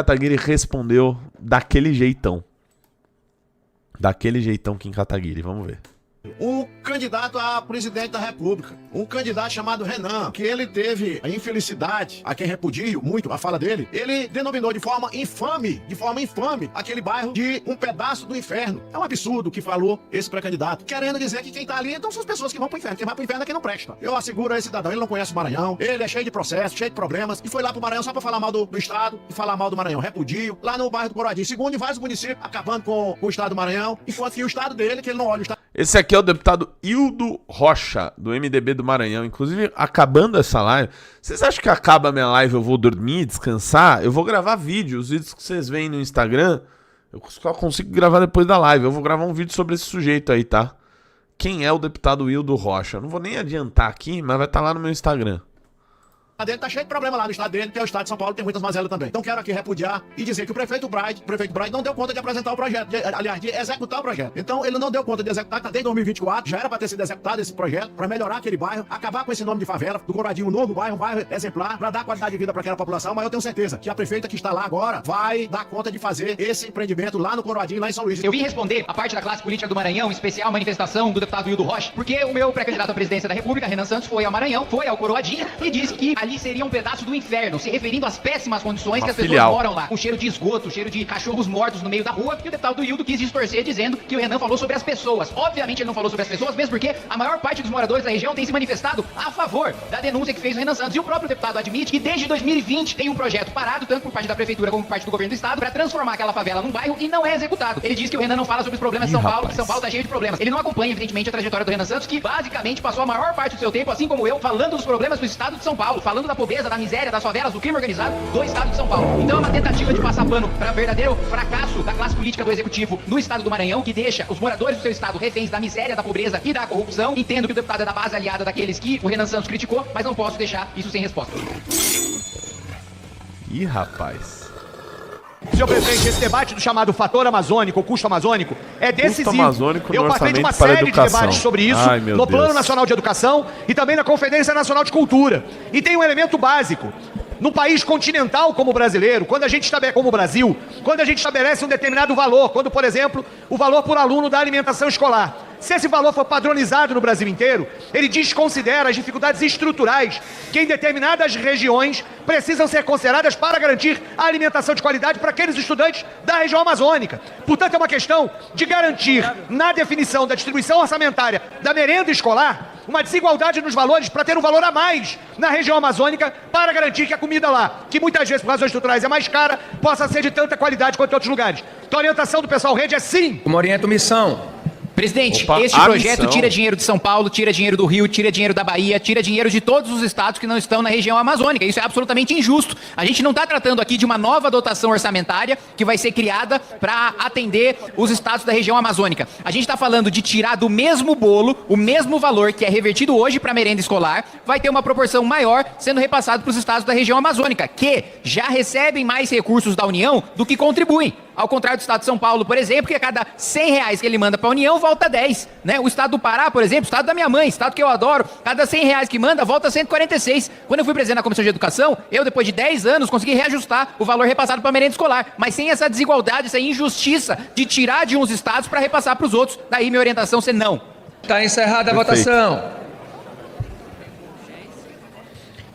Kataguiri respondeu daquele jeitão. Daquele jeitão Kim Kataguiri, vamos ver. Um candidato a presidente da República, um candidato chamado Renan, que ele teve a infelicidade, a quem repudio muito a fala dele, ele denominou de forma infame, aquele bairro de um pedaço do inferno. É um absurdo o que falou esse pré-candidato, querendo dizer que quem tá ali então são as pessoas que vão pro inferno. Quem vai pro inferno é quem não presta. Eu asseguro a esse cidadão, ele não conhece o Maranhão, ele é cheio de processos, cheio de problemas, e foi lá pro Maranhão só pra falar mal do estado e falar mal do Maranhão. Repudio, lá no bairro do Coroadinho, segundo em vários municípios, acabando com o estado do Maranhão, enquanto que o estado dele, que ele não olha o estado. Esse aqui é o deputado Hildo Rocha, do MDB do Maranhão. Inclusive, acabando essa live, vocês acham que acaba a minha live eu vou dormir, descansar? Eu vou gravar vídeo. Os vídeos que vocês veem no Instagram, eu só consigo gravar depois da live. Eu vou gravar um vídeo sobre esse sujeito aí, tá? Quem é o deputado Hildo Rocha? Eu não vou nem adiantar aqui, mas vai estar lá no meu Instagram. Dele tá cheio de problema lá no estado dele, que é o estado de São Paulo, tem muitas mazelas também. Então quero aqui repudiar e dizer que o prefeito Bright não deu conta de apresentar o projeto, de executar o projeto. Então ele não deu conta de executar, tá desde 2024, já era para ter sido executado esse projeto, para melhorar aquele bairro, acabar com esse nome de favela, do Coroadinho, um novo bairro, exemplar, para dar qualidade de vida para aquela população, mas eu tenho certeza que a prefeita que está lá agora vai dar conta de fazer esse empreendimento lá no Coroadinho, lá em São Luís. Eu vim responder a parte da classe política do Maranhão, em especial a manifestação do deputado Hildo Rocha, porque o meu pré-candidato à presidência da República, Renan Santos, foi ao Maranhão, foi ao Coroadinho e disse que ali seria um pedaço do inferno, se referindo às péssimas condições que as pessoas moram lá, com cheiro de esgoto, cheiro de cachorros mortos no meio da rua, e o deputado Hildo quis distorcer dizendo que o Renan falou sobre as pessoas. Obviamente ele não falou sobre as pessoas, mesmo porque a maior parte dos moradores da região tem se manifestado a favor da denúncia que fez o Renan Santos, e o próprio deputado admite que desde 2020 tem um projeto parado, tanto por parte da prefeitura como por parte do governo do estado, para transformar aquela favela num bairro, e não é executado. Ele diz que o Renan não fala sobre os problemas de São Paulo, que São Paulo tá cheio de problemas. Ele não acompanha, evidentemente, a trajetória do Renan Santos, que basicamente passou a maior parte do seu tempo, assim como eu, falando dos problemas do estado de São Paulo, falando da pobreza, da miséria, das favelas, do crime organizado do estado de São Paulo. Então é uma tentativa de passar pano para verdadeiro fracasso da classe política do executivo no estado do Maranhão, que deixa os moradores do seu estado reféns da miséria, da pobreza e da corrupção. Entendo que o deputado é da base aliada daqueles que o Renan Santos criticou, mas não posso deixar isso sem resposta. Ih, rapaz. Senhor presidente, esse debate do chamado fator amazônico, o custo amazônico, é decisivo. Custo amazônico eu no participei de uma orçamento para série de educação. debates sobre isso no Plano Nacional de Educação e também na Conferência Nacional de Cultura. E tem um elemento básico. Num país continental como o brasileiro, quando a gente estabelece, como o Brasil, quando a gente estabelece um determinado valor, quando, por exemplo, o valor por aluno da alimentação escolar, se esse valor for padronizado no Brasil inteiro, ele desconsidera as dificuldades estruturais que em determinadas regiões precisam ser consideradas para garantir a alimentação de qualidade para aqueles estudantes da região amazônica. Portanto, é uma questão de garantir, na definição da distribuição orçamentária da merenda escolar, uma desigualdade nos valores para ter um valor a mais na região amazônica para garantir que a comida lá, que muitas vezes por razões estruturais é mais cara, possa ser de tanta qualidade quanto em outros lugares. Então a orientação do pessoal Rede é sim. Como orienta a missão? Presidente, este projeto tira dinheiro de São Paulo, tira dinheiro do Rio, tira dinheiro da Bahia, tira dinheiro de todos os estados que não estão na região amazônica. Isso é absolutamente injusto. A gente não está tratando aqui de uma nova dotação orçamentária que vai ser criada para atender os estados da região amazônica. A gente está falando de tirar do mesmo bolo, o mesmo valor que é revertido hoje para a merenda escolar, vai ter uma proporção maior sendo repassado para os estados da região amazônica, que já recebem mais recursos da União do que contribuem. Ao contrário do estado de São Paulo, por exemplo, que a cada R$100 que ele manda para a União, volta 10. Né? O estado do Pará, por exemplo, o estado da minha mãe, estado que eu adoro, cada R$100 que manda, volta 146. Quando eu fui presidente da Comissão de Educação, eu, depois de 10 anos, consegui reajustar o valor repassado para a merenda escolar, mas sem essa desigualdade, essa injustiça de tirar de uns estados para repassar para os outros. Daí minha orientação ser não. Está encerrada a votação.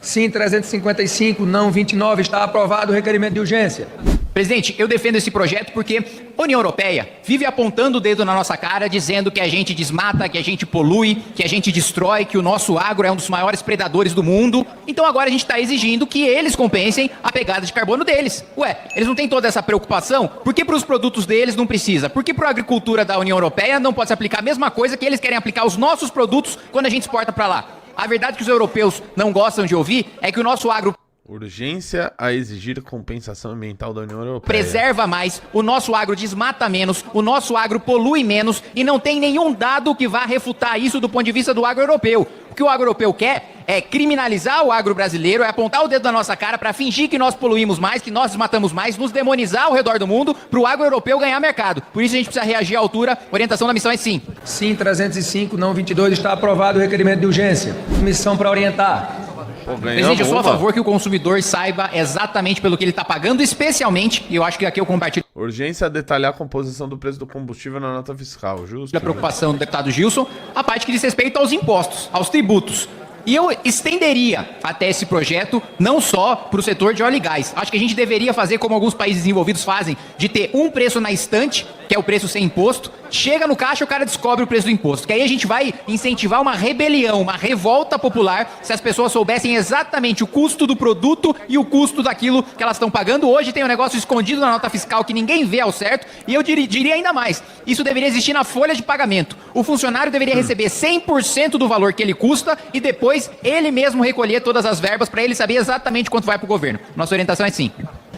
Sim, 355, não 29. Está aprovado o requerimento de urgência. Presidente, eu defendo esse projeto porque a União Europeia vive apontando o dedo na nossa cara, dizendo que a gente desmata, que a gente polui, que a gente destrói, que o nosso agro é um dos maiores predadores do mundo. Então agora a gente está exigindo que eles compensem a pegada de carbono deles. Ué, eles não têm toda essa preocupação? Por que para os produtos deles não precisa? Por que para a agricultura da União Europeia não pode se aplicar a mesma coisa que eles querem aplicar aos nossos produtos quando a gente exporta para lá? A verdade que os europeus não gostam de ouvir é que o nosso agro Urgência a exigir compensação ambiental da União Europeia. Preserva mais, o nosso agro desmata menos, o nosso agro polui menos e não tem nenhum dado que vá refutar isso do ponto de vista do agro europeu. O que o agro europeu quer é criminalizar o agro brasileiro, é apontar o dedo na nossa cara para fingir que nós poluímos mais, que nós desmatamos mais, nos demonizar ao redor do mundo para o agro europeu ganhar mercado. Por isso a gente precisa reagir à altura. A orientação da missão é sim. Sim, 305, não 22. Está aprovado o requerimento de urgência. Missão para orientar. Pô, Presidente, eu sou a uma. favor que o consumidor saiba exatamente pelo que ele está pagando, especialmente, e eu acho que aqui eu compartilho Urgência a detalhar a composição do preço do combustível na nota fiscal, justo? a preocupação do deputado Gilson, a parte que diz respeito aos impostos, aos tributos. E eu estenderia até esse projeto não só para o setor de óleo e gás. Acho que a gente deveria fazer como alguns países desenvolvidos fazem, de ter um preço na estante, que é o preço sem imposto, chega no caixa e o cara descobre o preço do imposto. Que aí a gente vai incentivar uma rebelião, uma revolta popular, se as pessoas soubessem exatamente o custo do produto e o custo daquilo que elas estão pagando. Hoje tem um negócio escondido na nota fiscal que ninguém vê ao certo, e eu diria ainda mais, isso deveria existir na folha de pagamento. O funcionário deveria receber 100% do valor que ele custa e depois ele mesmo recolher todas as verbas para ele saber exatamente quanto vai para o governo. Nossa orientação é sim.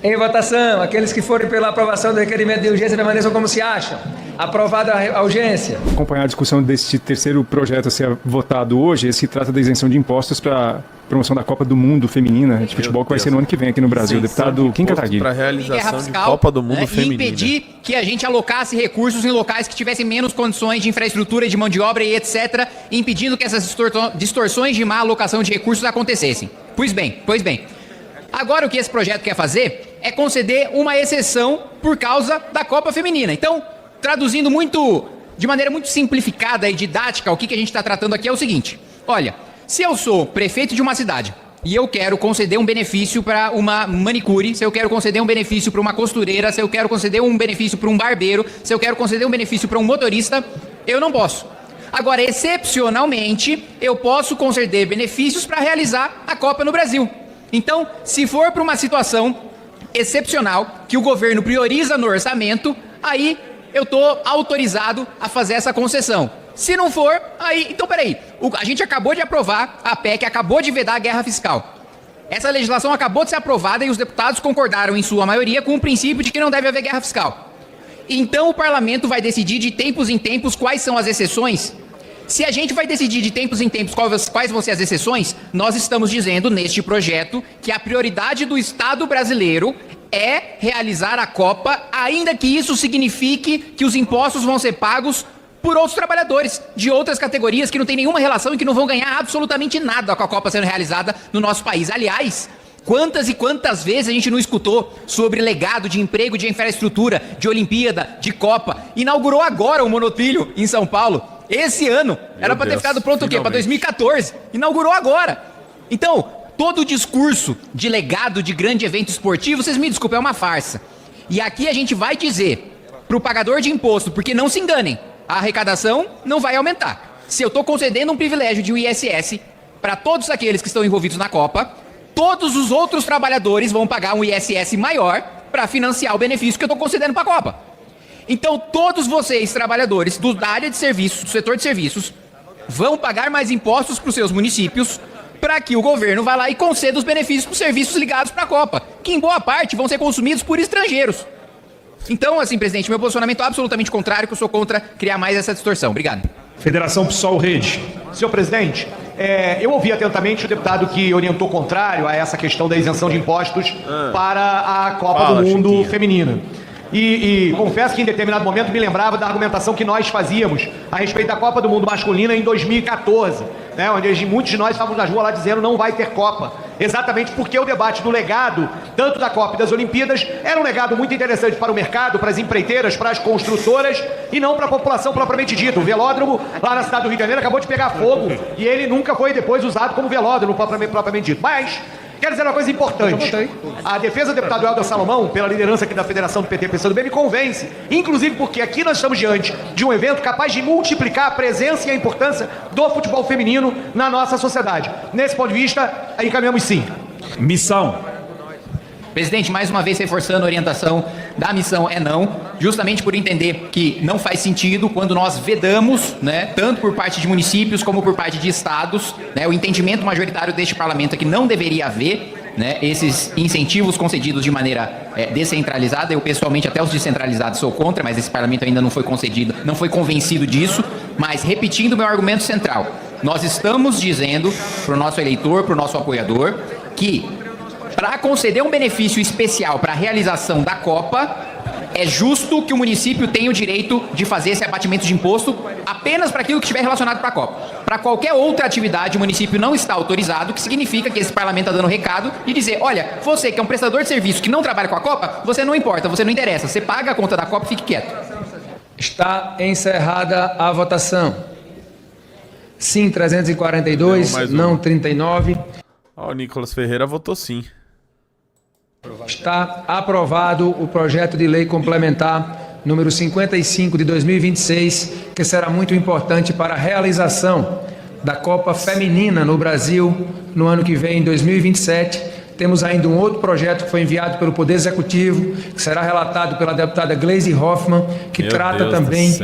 Em votação, aqueles que forem pela aprovação do requerimento de urgência permaneçam como se acham. Aprovada a urgência. Acompanhar a discussão desse terceiro projeto a ser votado hoje, esse trata da isenção de impostos para promoção da Copa do Mundo Feminina de futebol, que vai ser no ano que vem aqui no Brasil. Deputado Kim Kataguiri. Para realização de Copa do Mundo Feminina. E impedir que a gente alocasse recursos em locais que tivessem menos condições de infraestrutura, de mão de obra e etc., impedindo que essas distorções de má alocação de recursos acontecessem. Pois bem. Agora o que esse projeto quer fazer é conceder uma exceção por causa da Copa Feminina. Então, traduzindo de maneira muito simplificada e didática, o que a gente está tratando aqui é o seguinte. Olha, se eu sou prefeito de uma cidade e eu quero conceder um benefício para uma manicure, se eu quero conceder um benefício para uma costureira, se eu quero conceder um benefício para um barbeiro, se eu quero conceder um benefício para um motorista, eu não posso. Agora, excepcionalmente, eu posso conceder benefícios para realizar a Copa no Brasil. Então, se for para uma situação excepcional, que o governo prioriza no orçamento, aí eu estou autorizado a fazer essa concessão. Se não for, aí... Então, peraí. A gente acabou de aprovar a PEC, acabou de vedar a guerra fiscal. Essa legislação acabou de ser aprovada e os deputados concordaram, em sua maioria, com o princípio de que não deve haver guerra fiscal. Então, o parlamento vai decidir de tempos em tempos quais são as exceções. Se a gente vai decidir de tempos em tempos quais vão ser as exceções, nós estamos dizendo neste projeto que a prioridade do Estado brasileiro é realizar a Copa, ainda que isso signifique que os impostos vão ser pagos por outros trabalhadores de outras categorias que não tem nenhuma relação e que não vão ganhar absolutamente nada com a Copa sendo realizada no nosso país. Aliás, quantas e quantas vezes a gente não escutou sobre legado de emprego, de infraestrutura, de Olimpíada, de Copa. Inaugurou agora o monotrilho em São Paulo. Esse ano. Era para ter ficado pronto o quê? Para 2014. Inaugurou agora. Então, todo o discurso de legado de grande evento esportivo, vocês me desculpem, é uma farsa. E aqui a gente vai dizer para o pagador de imposto, porque não se enganem, a arrecadação não vai aumentar. Se eu estou concedendo um privilégio de ISS para todos aqueles que estão envolvidos na Copa, todos os outros trabalhadores vão pagar um ISS maior para financiar o benefício que eu estou concedendo para a Copa. Então, todos vocês, trabalhadores da área de serviços, do setor de serviços, vão pagar mais impostos para os seus municípios para que o governo vá lá e conceda os benefícios para os serviços ligados para a Copa, que em boa parte vão ser consumidos por estrangeiros. Então, assim, presidente, meu posicionamento é absolutamente contrário, que eu sou contra criar mais essa distorção. Obrigado. Federação PSOL Rede. Senhor presidente, eu ouvi atentamente o deputado que orientou contrário a essa questão da isenção de impostos para a Copa do Mundo Feminina. E confesso que em determinado momento me lembrava da argumentação que nós fazíamos a respeito da Copa do Mundo Masculina em 2014, né, onde muitos de nós estávamos nas ruas lá dizendo não vai ter Copa. Exatamente porque o debate do legado, tanto da Copa e das Olimpíadas, era um legado muito interessante para o mercado, para as empreiteiras, para as construtoras e não para a população propriamente dita. O velódromo lá na cidade do Rio de Janeiro acabou de pegar fogo e ele nunca foi depois usado como velódromo propriamente dito. Mas... quero dizer uma coisa importante. A defesa do deputado Helder Salomão, pela liderança aqui da Federação do PT PCdoB, me convence. Inclusive porque aqui nós estamos diante de um evento capaz de multiplicar a presença e a importância do futebol feminino na nossa sociedade. Nesse ponto de vista, encaminhamos sim. Missão. Presidente, mais uma vez reforçando a orientação da missão é não, justamente por entender que não faz sentido quando nós vedamos, né, tanto por parte de municípios como por parte de estados, né, o entendimento majoritário deste parlamento é que não deveria haver, né, esses incentivos concedidos de maneira descentralizada. Eu pessoalmente até os descentralizados sou contra, mas esse parlamento ainda não foi concedido, não foi convencido disso. Mas repetindo o meu argumento central, nós estamos dizendo para o nosso eleitor, para o nosso apoiador, que para conceder um benefício especial para a realização da Copa, É justo que o município tenha o direito de fazer esse abatimento de imposto apenas para aquilo que estiver relacionado com a Copa. Para qualquer outra atividade, o município não está autorizado, que significa que esse parlamento está dando recado e dizer, olha, você que é um prestador de serviço que não trabalha com a Copa, você não importa, você não interessa, você paga a conta da Copa e fique quieto. Está encerrada a votação. Sim, 342, não 39. Ó, o Nicolas Ferreira votou sim. Está aprovado o projeto de lei complementar número 55 de 2026, que será muito importante para a realização da Copa Feminina no Brasil no ano que vem, em 2027. Temos ainda um outro projeto que foi enviado pelo Poder Executivo, que será relatado pela deputada Gleisi Hoffmann, que trata também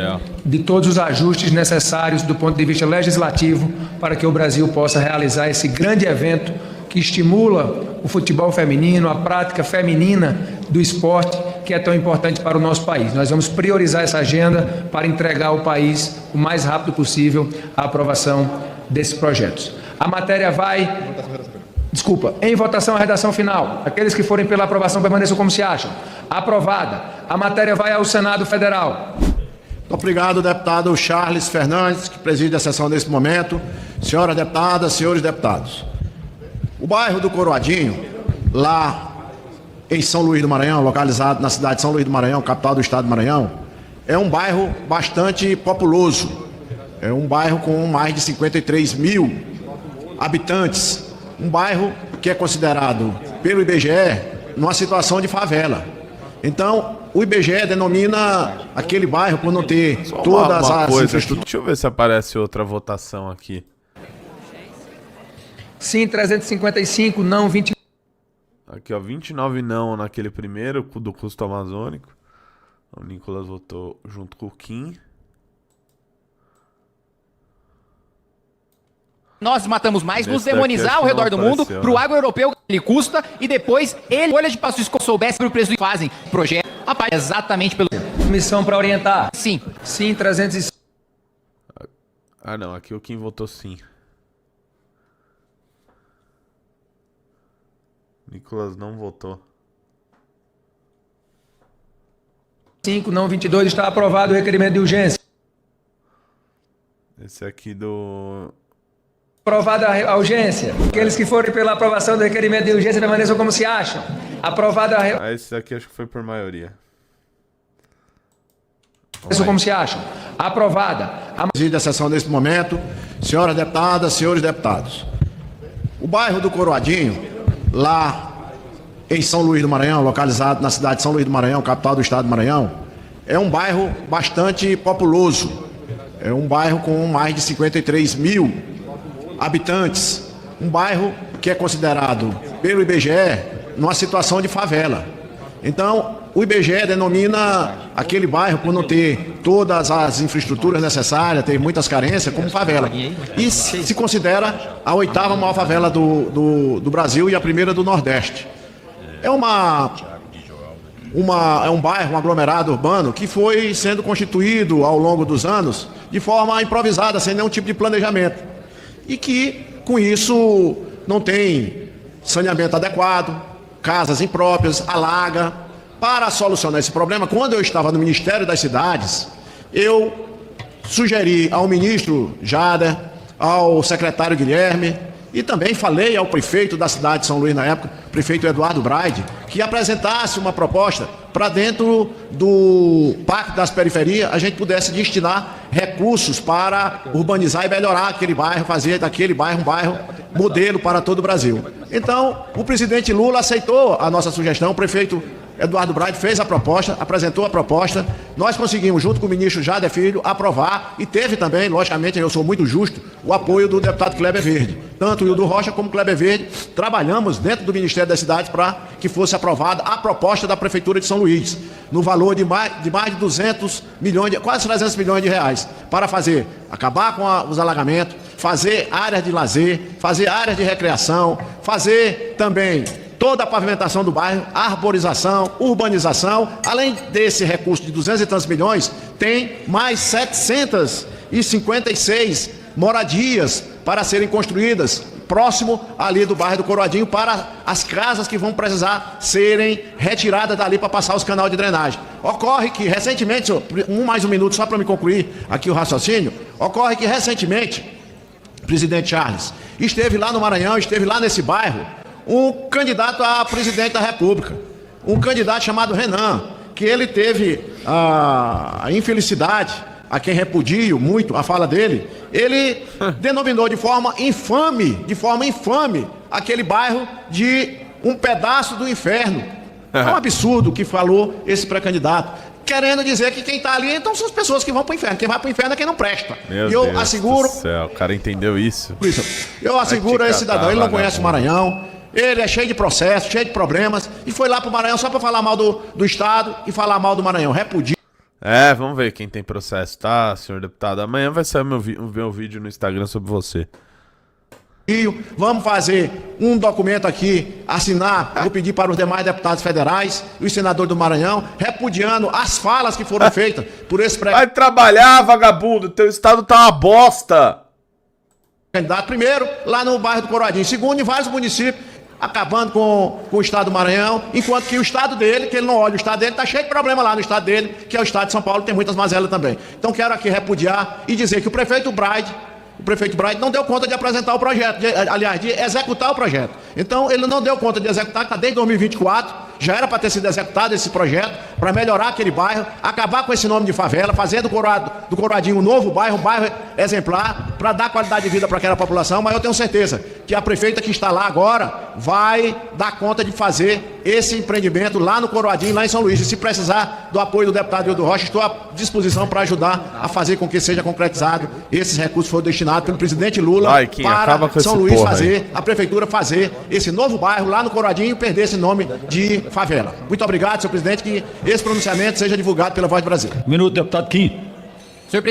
de todos os ajustes necessários do ponto de vista legislativo para que o Brasil possa realizar esse grande evento que estimula o futebol feminino, a prática feminina do esporte, que é tão importante para o nosso país. Nós vamos priorizar essa agenda para entregar ao país o mais rápido possível a aprovação desses projetos. A matéria vai... Desculpa, em votação a redação final. Aqueles que forem pela aprovação permaneçam como se acham. Aprovada. A matéria vai ao Senado Federal. Muito obrigado, deputado Charles Fernandes, que preside a sessão nesse momento. Senhoras deputadas, senhores deputados. O bairro do Coroadinho, lá em São Luís do Maranhão, localizado na cidade de São Luís do Maranhão, capital do estado do Maranhão, é um bairro bastante populoso. É um bairro com mais de 53 mil habitantes. Um bairro que é considerado pelo IBGE numa situação de favela. Então, o IBGE denomina aquele bairro por não ter todas as infraestruturas. Deixa eu ver se aparece outra votação aqui. Sim, 355, não 20. Aqui, ó, 29 não naquele primeiro, do custo amazônico. O Nicolas votou junto com o Kim. Nós matamos mais, nos demonizar ao redor do mundo, pro agro europeu ele custa, e depois ele, olha de Passo Escola, soubesse sobre o preço do que fazem projeto. Rapaz, exatamente pelo... Missão para orientar. Sim. Sim, 305. Ah, não, aqui o Kim votou sim. Nicolas não votou. 5, não 22, está aprovado o requerimento de urgência. Esse aqui do... Aprovada a urgência. Aqueles que forem pela aprovação do requerimento de urgência permaneçam como se acham. Aprovada a... esse aqui acho que foi por maioria. Permaneçam como se acham. Aprovada. Preside a sessão nesse momento. Senhoras deputadas, senhores deputados. O bairro do Coroadinho, lá em São Luís do Maranhão, localizado na cidade de São Luís do Maranhão, capital do estado do Maranhão, é um bairro bastante populoso. É um bairro com mais de 53 mil habitantes. Um bairro que é considerado pelo IBGE numa situação de favela. Então, o IBGE denomina aquele bairro por não ter todas as infraestruturas necessárias, ter muitas carências, como favela. E se considera a 8ª maior favela do Brasil e a primeira do Nordeste. É um bairro, um aglomerado urbano que foi sendo constituído ao longo dos anos de forma improvisada, sem nenhum tipo de planejamento. E que, com isso, não tem saneamento adequado, casas impróprias, alaga. Para solucionar esse problema, quando eu estava no Ministério das Cidades, eu sugeri ao ministro Jader, ao secretário Guilherme, e também falei ao prefeito da cidade de São Luís na época, prefeito Eduardo Braide, que apresentasse uma proposta para dentro do Pacto das Periferias a gente pudesse destinar recursos para urbanizar e melhorar aquele bairro, fazer daquele bairro um bairro modelo para todo o Brasil. Então, o presidente Lula aceitou a nossa sugestão, o prefeito Eduardo Braide fez a proposta, apresentou a proposta, nós conseguimos, junto com o ministro Jader Filho, aprovar, e teve também, logicamente, eu sou muito justo, o apoio do deputado Kleber Verde. Tanto o Hildo Rocha como o Kleber Verde trabalhamos dentro do Ministério das Cidades para que fosse aprovada a proposta da Prefeitura de São Luís, no valor de mais de 200 milhões, quase 300 milhões de reais, para acabar com os alagamentos, fazer áreas de lazer, fazer áreas de recreação, fazer também toda a pavimentação do bairro, arborização, urbanização. Além desse recurso de 200 e tantos milhões, tem mais 756 moradias para serem construídas próximo ali do bairro do Coroadinho, para as casas que vão precisar serem retiradas dali para passar os canais de drenagem. Ocorre que recentemente, mais um minuto só para me concluir aqui o raciocínio, ocorre que recentemente, presidente Charles, esteve lá no Maranhão, esteve lá nesse bairro, um candidato a presidente da República, um candidato chamado Renan, que ele teve a infelicidade, a quem repudio muito a fala dele, ele denominou de forma infame, aquele bairro de um pedaço do inferno. É um absurdo o que falou esse pré-candidato, querendo dizer que quem está ali, então, são as pessoas que vão para o inferno. Quem vai para o inferno é quem não presta. Meu e eu Deus asseguro... do céu, o cara entendeu isso. Eu asseguro a esse cidadão, ele não conhece o Maranhão, ele é cheio de processos, cheio de problemas, e foi lá para o Maranhão só para falar mal do Estado e falar mal do Maranhão. Repudio. Vamos ver quem tem processo, tá, senhor deputado? Amanhã vai sair meu vídeo no Instagram sobre você. Vamos fazer um documento aqui, assinar, vou pedir para os demais deputados federais e os senadores do Maranhão, repudiando as falas que foram feitas por esse Vai trabalhar, vagabundo, teu estado tá uma bosta. Candidato, primeiro, lá no bairro do Coroadinho, segundo, em vários municípios, acabando com o estado do Maranhão, enquanto que o estado dele, que ele não olha o estado dele, está cheio de problema lá no estado dele, que é o estado de São Paulo, tem muitas mazelas também. Então quero aqui repudiar e dizer que o prefeito Braide não deu conta de apresentar o projeto, de executar o projeto. Então ele não deu conta de executar, está desde 2024, já era para ter sido executado esse projeto, para melhorar aquele bairro, acabar com esse nome de favela, fazer do Coroadinho um novo bairro, exemplar, para dar qualidade de vida para aquela população, mas eu tenho certeza que a prefeita que está lá agora vai dar conta de fazer esse empreendimento lá no Coroadinho, lá em São Luís. E se precisar do apoio do deputado Hildo Rocha, estou à disposição para ajudar a fazer com que seja concretizado. Esses recursos foram destinados pelo presidente Lula para São Luís fazer, a prefeitura fazer esse novo bairro lá no Coroadinho e perder esse nome de favela. Muito obrigado, senhor presidente, que esse pronunciamento seja divulgado pela Voz do Brasil. Minuto, deputado Kim. Senhor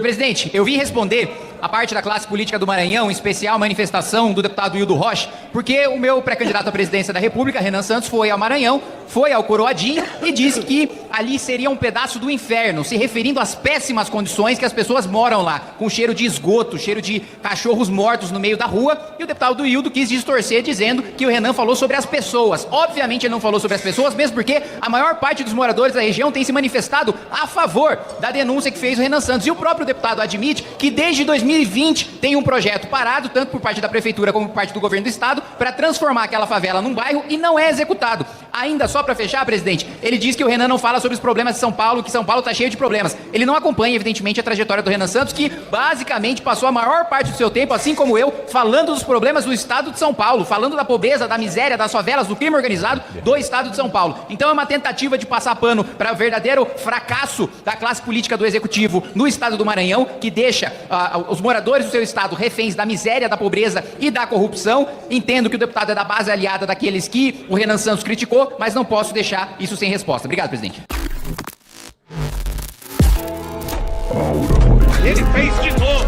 presidente, eu vim responder a parte da classe política do Maranhão, em especial a manifestação do deputado Hildo Rocha, porque o meu pré-candidato à presidência da República, Renan Santos, foi ao Maranhão, foi ao Coroadinho e disse que ali seria um pedaço do inferno, se referindo às péssimas condições que as pessoas moram lá, com cheiro de esgoto, cheiro de cachorros mortos no meio da rua, e o deputado Hildo quis distorcer dizendo que o Renan falou sobre as pessoas. Obviamente ele não falou sobre as pessoas, mesmo porque a maior parte dos moradores da região tem se manifestado a favor da denúncia que fez o Renan Santos, e o próprio deputado admite que desde 2020 tem um projeto parado, tanto por parte da prefeitura como por parte do governo do estado, para transformar aquela favela num bairro, e não é executado. Ainda só para fechar, presidente, ele diz que o Renan não fala sobre os problemas de São Paulo, que São Paulo está cheio de problemas. Ele não acompanha, evidentemente, a trajetória do Renan Santos, que basicamente passou a maior parte do seu tempo, assim como eu, falando dos problemas do estado de São Paulo, falando da pobreza, da miséria, das favelas, do crime organizado do estado de São Paulo. Então é uma tentativa de passar pano para o verdadeiro fracasso da classe política do executivo no estado do Maranhão, que deixa os moradores do seu estado reféns da miséria, da pobreza e da corrupção. Entendo que o deputado é da base aliada daqueles que o Renan Santos criticou, mas não posso deixar isso sem resposta. Obrigado, presidente. Ele fez de novo!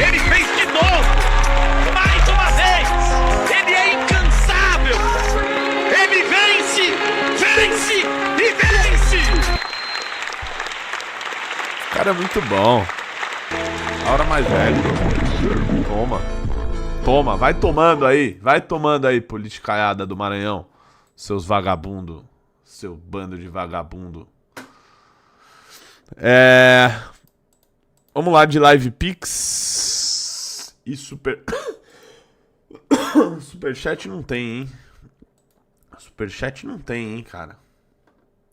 Ele fez de novo! Mais uma vez! Ele é incansável! Ele vence! Vence! E vence! O cara é muito bom. A hora mais velha. Toma, vai tomando aí, politicaiada do Maranhão. Seus vagabundo, seu bando de vagabundo. Vamos lá de Live Pix e Superchat não tem, hein? Superchat não tem, hein, cara?